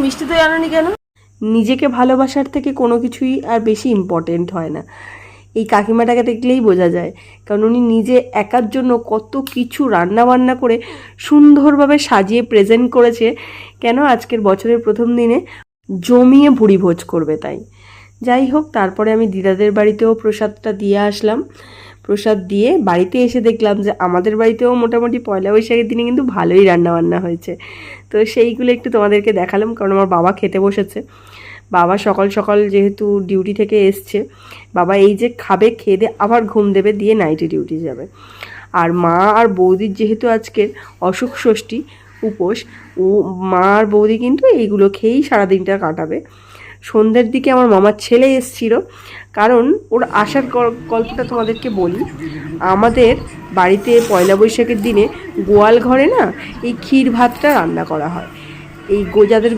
মিষ্টি দই আনোনি কেন? নিজেকে ভালোবাসার থেকে কোনো কিছুই আর বেশি ইম্পর্টেন্ট হয় না, এই কাকিমাটাকে দেখলেই বোঝা যায়। কারণ উনি নিজে একার জন্য কত কিছু রান্না বান্না করে সুন্দরভাবে সাজিয়ে প্রেজেন্ট করেছে, কেন আজকের বছরের প্রথম দিনে জমিয়ে ভুড়ি ভোজ করবে তাই। যাই হোক, তারপরে আমি দিদাদের বাড়িতেও প্রসাদটা দিয়ে আসলাম। প্রসাদ দিয়ে বাড়িতে এসে দেখলাম যে আমাদের বাড়িতেও মোটামুটি পয়লা বৈশাখের দিনে কিন্তু ভালোই রান্নাবান্না হয়েছে। তো সেইগুলো একটু তোমাদেরকে দেখালাম, কারণ আমার বাবা খেতে বসেছে। বাবা সকাল সকাল যেহেতু ডিউটি থেকে এসছে, বাবা এই যে খাবে, খেয়ে দিয়ে আবার ঘুম দেবে, দিয়ে নাইটে ডিউটি যাবে। আর মা আর বৌদির যেহেতু আজকের অসুখ ষষ্ঠী উপোস, ও মা আর বৌদি কিন্তু এইগুলো খেয়েই সারাদিনটা কাটাবে। সন্ধ্যের দিকে আমার মামার ছেলে এসছিল, কারণ ওর আসার গল্পটা তোমাদেরকে বলি। আমাদের বাড়িতে পয়লা বৈশাখের দিনে গোয়াল ঘরে না এই ক্ষীর ভাতটা রান্না করা হয়। এই যাদের